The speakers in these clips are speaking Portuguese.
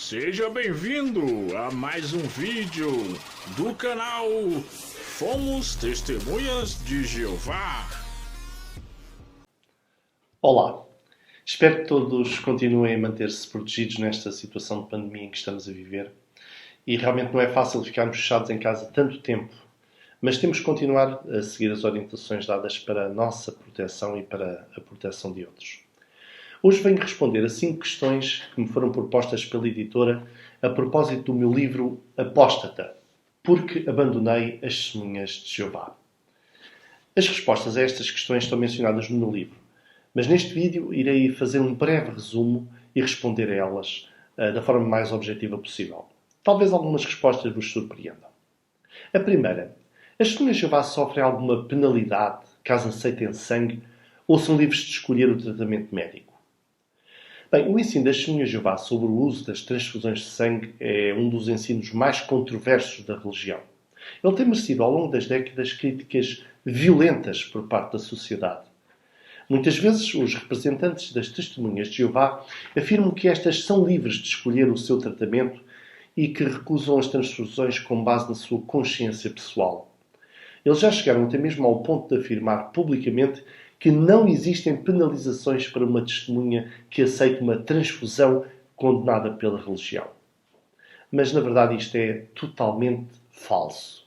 Seja bem-vindo a mais um vídeo do canal Fomos Testemunhas de Jeová. Olá, espero que todos continuem a manter-se protegidos nesta situação de pandemia em que estamos a viver. E realmente não é fácil ficarmos fechados em casa tanto tempo, mas temos que continuar a seguir as orientações dadas para a nossa proteção e para a proteção de outros. Hoje venho responder a 5 questões que me foram propostas pela editora a propósito do meu livro Apóstata, porque abandonei as testemunhas de Jeová. As respostas a estas questões estão mencionadas no meu livro, mas neste vídeo irei fazer um breve resumo e responder a elas da forma mais objetiva possível. Talvez algumas respostas vos surpreendam. A primeira: as testemunhas de Jeová sofrem alguma penalidade caso aceitem sangue ou são livres de escolher o tratamento médico? Bem, o ensino das testemunhas de Jeová sobre o uso das transfusões de sangue é um dos ensinos mais controversos da religião. Ele tem merecido ao longo das décadas críticas violentas por parte da sociedade. Muitas vezes os representantes das testemunhas de Jeová afirmam que estas são livres de escolher o seu tratamento e que recusam as transfusões com base na sua consciência pessoal. Eles já chegaram até mesmo ao ponto de afirmar publicamente que não existem penalizações para uma testemunha que aceite uma transfusão condenada pela religião. Mas, na verdade, isto é totalmente falso.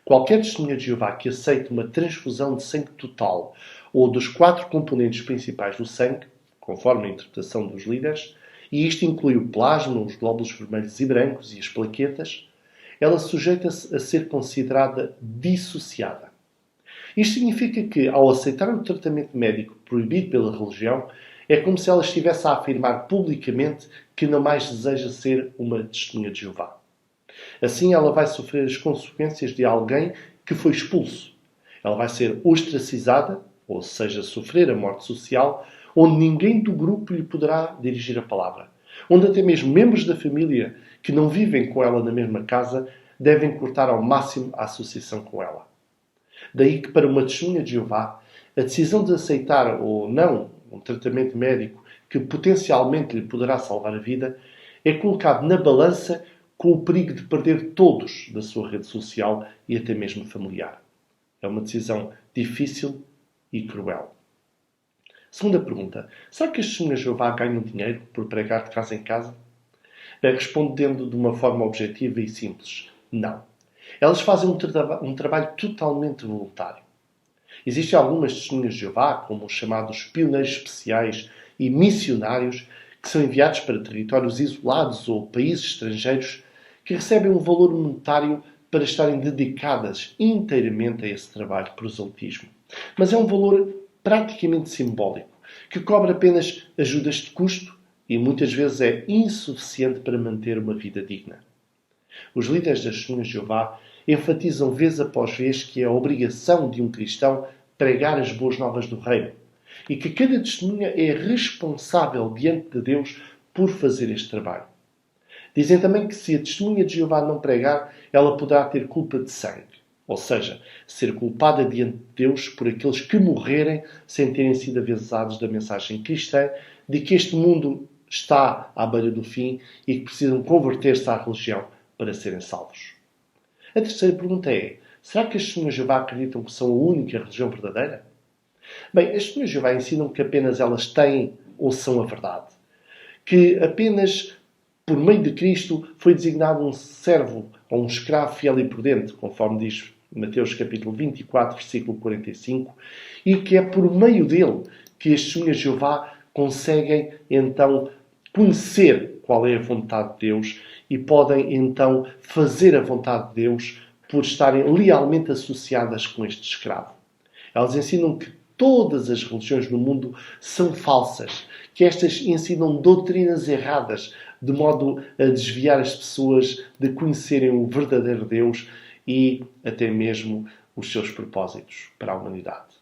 Qualquer testemunha de Jeová que aceite uma transfusão de sangue total ou dos 4 componentes principais do sangue, conforme a interpretação dos líderes, e isto inclui o plasma, os glóbulos vermelhos e brancos e as plaquetas, ela sujeita-se a ser considerada dissociada. Isto significa que, ao aceitar o tratamento médico proibido pela religião, é como se ela estivesse a afirmar publicamente que não mais deseja ser uma testemunha de Jeová. Assim, ela vai sofrer as consequências de alguém que foi expulso. Ela vai ser ostracizada, ou seja, sofrer a morte social, onde ninguém do grupo lhe poderá dirigir a palavra. Onde até mesmo membros da família que não vivem com ela na mesma casa devem cortar ao máximo a associação com ela. Daí que para uma testemunha de Jeová, a decisão de aceitar ou não um tratamento médico que potencialmente lhe poderá salvar a vida é colocado na balança com o perigo de perder todos da sua rede social e até mesmo familiar. É uma decisão difícil e cruel. Segunda pergunta: será que as testemunhas de Jeová ganham dinheiro por pregar de casa em casa? Bem, respondendo de uma forma objetiva e simples: não. Elas fazem um trabalho totalmente voluntário. Existem algumas testemunhas de Jeová, como os chamados pioneiros especiais e missionários, que são enviados para territórios isolados ou países estrangeiros, que recebem um valor monetário para estarem dedicadas inteiramente a esse trabalho de proselitismo. Mas é um valor praticamente simbólico, que cobre apenas ajudas de custo e muitas vezes é insuficiente para manter uma vida digna. Os líderes das testemunhas de Jeová enfatizam vez após vez que é a obrigação de um cristão pregar as boas novas do reino e que cada testemunha é responsável diante de Deus por fazer este trabalho. Dizem também que se a testemunha de Jeová não pregar, ela poderá ter culpa de sangue, ou seja, ser culpada diante de Deus por aqueles que morrerem sem terem sido avisados da mensagem cristã de que este mundo está à beira do fim e que precisam converter-se à religião para serem salvos. A terceira pergunta é: será que as testemunhas de Jeová acreditam que são a única religião verdadeira? Bem, as testemunhas de Jeová ensinam que apenas elas têm ou são a verdade. Que apenas por meio de Cristo foi designado um servo ou um escravo fiel e prudente, conforme diz Mateus capítulo 24, versículo 45, e que é por meio dele que as testemunhas de Jeová conseguem então conhecer qual é a vontade de Deus e podem então fazer a vontade de Deus por estarem lealmente associadas com este escravo. Elas ensinam que todas as religiões no mundo são falsas, que estas ensinam doutrinas erradas, de modo a desviar as pessoas de conhecerem o verdadeiro Deus e até mesmo os seus propósitos para a humanidade.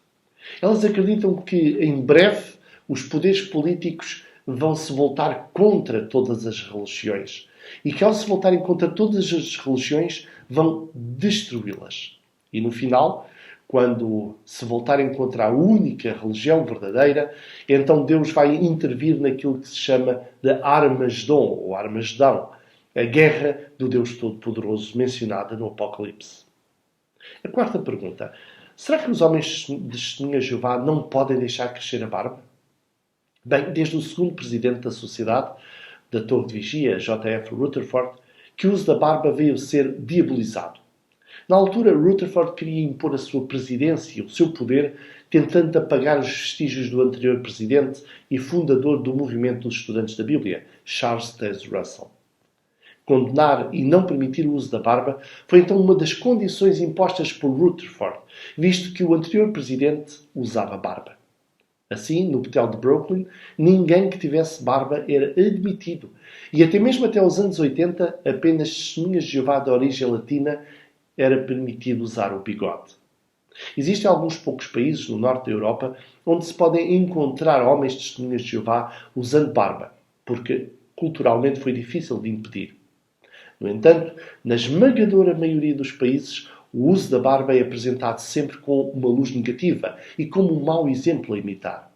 Elas acreditam que, em breve, os poderes políticos vão se voltar contra todas as religiões e que, ao se voltarem contra todas as religiões, vão destruí-las. E, no final, quando se voltarem contra a única religião verdadeira, então Deus vai intervir naquilo que se chama de Armagedon, ou Armagedão, a guerra do Deus Todo-Poderoso mencionada no Apocalipse. A quarta pergunta. Será que os homens de testemunha de Jeová não podem deixar crescer a barba? Bem, desde o segundo presidente da Sociedade, da Torre de Vigia, J.F. Rutherford, que o uso da barba veio ser diabolizado. Na altura, Rutherford queria impor a sua presidência, o seu poder, tentando apagar os vestígios do anterior presidente e fundador do movimento dos estudantes da Bíblia, Charles Taze Russell. Condenar e não permitir o uso da barba foi então uma das condições impostas por Rutherford, visto que o anterior presidente usava barba. Assim, no Hotel de Brooklyn, ninguém que tivesse barba era admitido. E até mesmo até os anos 80, apenas testemunhas de Jeová de origem latina era permitido usar o bigode. Existem alguns poucos países no norte da Europa onde se podem encontrar homens de testemunhas de Jeová usando barba, porque culturalmente foi difícil de impedir. No entanto, na esmagadora maioria dos países, o uso da barba é apresentado sempre com uma luz negativa e como um mau exemplo a imitar.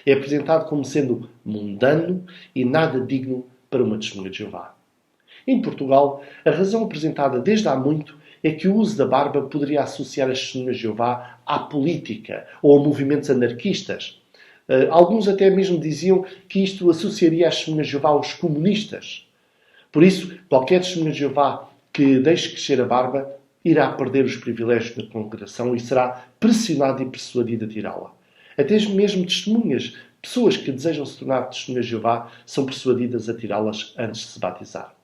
É apresentado como sendo mundano e nada digno para uma testemunha de Jeová. Em Portugal, a razão apresentada desde há muito é que o uso da barba poderia associar as testemunhas de Jeová à política ou a movimentos anarquistas. Alguns até mesmo diziam que isto associaria as testemunhas de Jeová aos comunistas. Por isso, qualquer testemunha de Jeová que deixe crescer a barba irá perder os privilégios da congregação e será pressionado e persuadido a tirá-la. Até mesmo testemunhas, pessoas que desejam se tornar testemunhas de Jeová, são persuadidas a tirá-las antes de se batizar.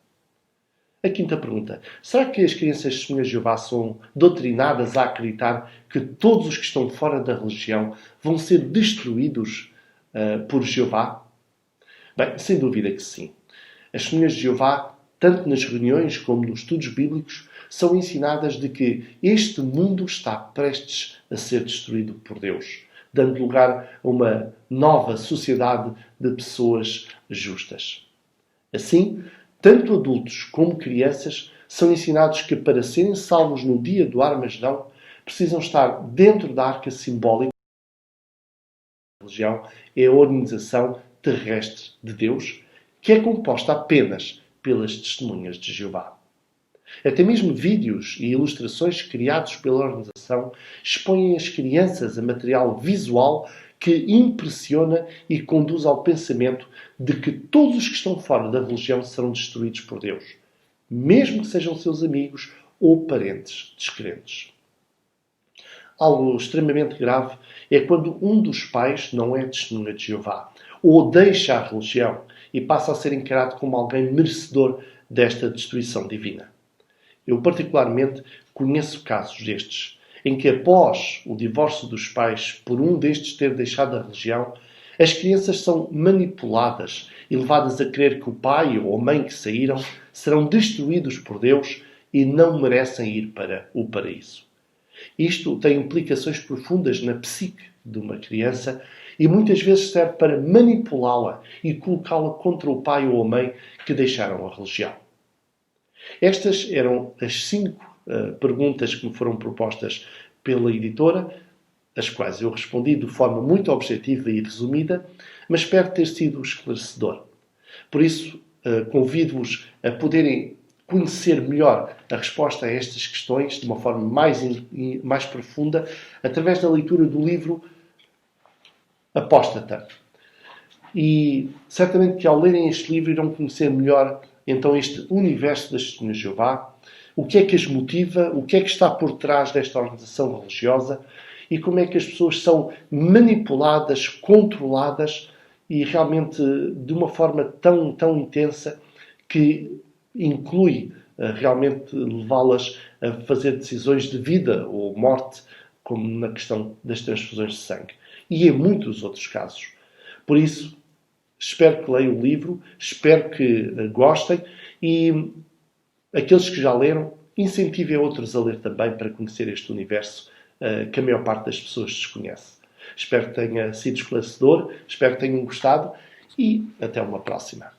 A quinta pergunta. Será que as crianças de testemunhas de Jeová são doutrinadas a acreditar que todos os que estão fora da religião vão ser destruídos por Jeová? Bem, sem dúvida que sim. As testemunhas de Jeová, tanto nas reuniões como nos estudos bíblicos, são ensinadas de que este mundo está prestes a ser destruído por Deus, dando lugar a uma nova sociedade de pessoas justas. Assim, tanto adultos como crianças são ensinados que para serem salvos no dia do Armagedão precisam estar dentro da arca simbólica. A religião é a organização terrestre de Deus, que é composta apenas pelas testemunhas de Jeová. Até mesmo vídeos e ilustrações criados pela organização expõem as crianças a material visual que impressiona e conduz ao pensamento de que todos os que estão fora da religião serão destruídos por Deus, mesmo que sejam seus amigos ou parentes descrentes. Algo extremamente grave é quando um dos pais não é testemunha de Jeová, ou deixa a religião e passa a ser encarado como alguém merecedor desta destruição divina. Eu particularmente conheço casos destes, em que após o divórcio dos pais por um destes ter deixado a religião, as crianças são manipuladas e levadas a crer que o pai ou a mãe que saíram serão destruídos por Deus e não merecem ir para o paraíso. Isto tem implicações profundas na psique de uma criança e muitas vezes serve para manipulá-la e colocá-la contra o pai ou a mãe que deixaram a religião. Estas eram as 5 perguntas que me foram propostas pela editora, as quais eu respondi de forma muito objetiva e resumida, mas espero ter sido esclarecedor. Por isso, convido-vos a poderem conhecer melhor a resposta a estas questões de uma forma mais profunda através da leitura do livro Apóstata. E certamente que ao lerem este livro irão conhecer melhor então este universo das testemunhas de Jeová, o que é que as motiva, o que é que está por trás desta organização religiosa e como é que as pessoas são manipuladas, controladas e realmente de uma forma tão intensa que inclui realmente levá-las a fazer decisões de vida ou morte, como na questão das transfusões de sangue. E em muitos outros casos. Por isso, espero que leiam o livro, espero que gostem e aqueles que já leram, incentivem outros a ler também para conhecer este universo que a maior parte das pessoas desconhece. Espero que tenha sido esclarecedor, espero que tenham gostado e até uma próxima.